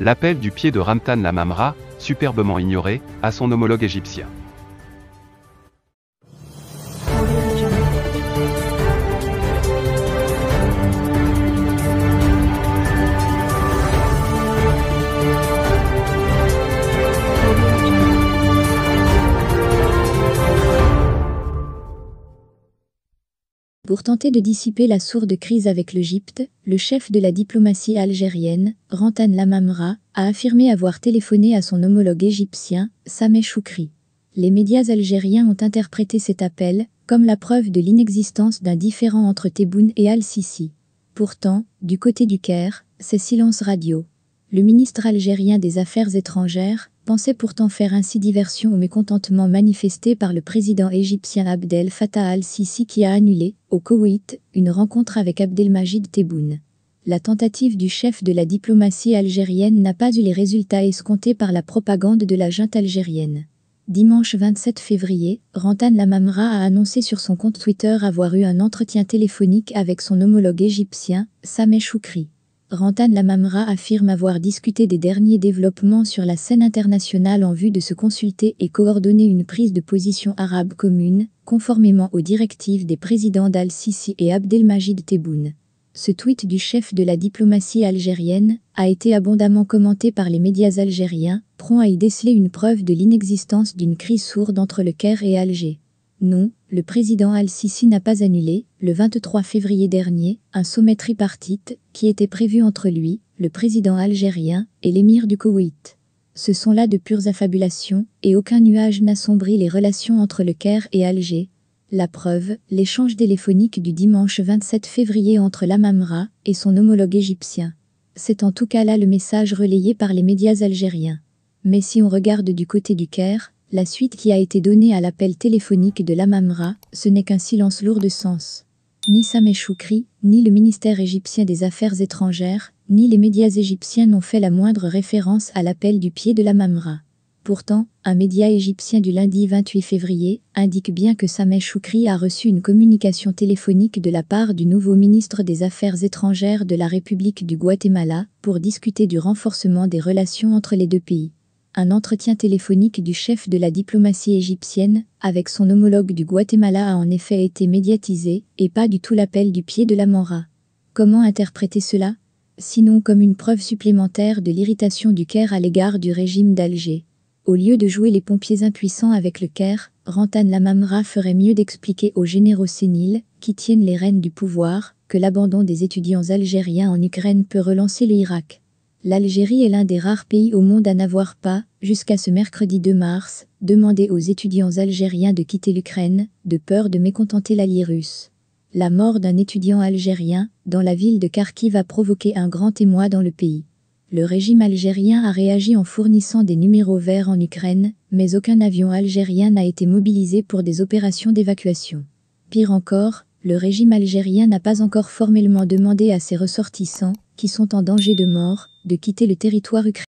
L'appel du pied de Ramtan Lamamra, superbement ignoré, à son homologue égyptien. Pour tenter de dissiper la sourde crise avec l'Égypte, le chef de la diplomatie algérienne, Ramtan Lamamra, a affirmé avoir téléphoné à son homologue égyptien, Sameh Choukri. Les médias algériens ont interprété cet appel comme la preuve de l'inexistence d'un différend entre Tebboune et Al-Sisi. Pourtant, du côté du Caire, c'est silence radio. Le ministre algérien des Affaires étrangères pensait pourtant faire ainsi diversion au mécontentement manifesté par le président égyptien Abdel Fattah al-Sisi qui a annulé, au Koweït, une rencontre avec Abdelmajid Tebboune. La tentative du chef de la diplomatie algérienne n'a pas eu les résultats escomptés par la propagande de la junte algérienne. Dimanche 27 février, Ramtan Lamamra a annoncé sur son compte Twitter avoir eu un entretien téléphonique avec son homologue égyptien, Sameh Choukri. Ramtan Lamamra affirme avoir discuté des derniers développements sur la scène internationale en vue de se consulter et coordonner une prise de position arabe commune, conformément aux directives des présidents Al-Sisi et Abdelmajid Tebboune. Ce tweet du chef de la diplomatie algérienne a été abondamment commenté par les médias algériens, prompts à y déceler une preuve de l'inexistence d'une crise sourde entre le Caire et Alger. Non, le président Al-Sisi n'a pas annulé, le 23 février dernier, un sommet tripartite qui était prévu entre lui, le président algérien, et l'émir du Koweït. Ce sont là de pures affabulations, et aucun nuage n'assombrit les relations entre le Caire et Alger. La preuve, l'échange téléphonique du dimanche 27 février entre Lamamra et son homologue égyptien. C'est en tout cas là le message relayé par les médias algériens. Mais si on regarde du côté du Caire, la suite qui a été donnée à l'appel téléphonique de Lamamra, ce n'est qu'un silence lourd de sens. Ni Sameh Choukri, ni le ministère égyptien des Affaires étrangères, ni les médias égyptiens n'ont fait la moindre référence à l'appel du pied de Lamamra. Pourtant, un média égyptien du lundi 28 février indique bien que Sameh Choukri a reçu une communication téléphonique de la part du nouveau ministre des Affaires étrangères de la République du Guatemala pour discuter du renforcement des relations entre les deux pays. Un entretien téléphonique du chef de la diplomatie égyptienne avec son homologue du Guatemala a en effet été médiatisé, et pas du tout l'appel du pied de Lamamra. Comment interpréter cela? Sinon comme une preuve supplémentaire de l'irritation du Caire à l'égard du régime d'Alger. Au lieu de jouer les pompiers impuissants avec le Caire, Ramtan Lamamra ferait mieux d'expliquer aux généraux séniles, qui tiennent les rênes du pouvoir, que l'abandon des étudiants algériens en Ukraine peut relancer l'Irak. L'Algérie est l'un des rares pays au monde à n'avoir pas, jusqu'à ce mercredi 2 mars, demandé aux étudiants algériens de quitter l'Ukraine, de peur de mécontenter l'allié russe. La mort d'un étudiant algérien, dans la ville de Kharkiv a provoqué un grand émoi dans le pays. Le régime algérien a réagi en fournissant des numéros verts en Ukraine, mais aucun avion algérien n'a été mobilisé pour des opérations d'évacuation. Pire encore, le régime algérien n'a pas encore formellement demandé à ses ressortissants, qui sont en danger de mort, de quitter le territoire ukrainien.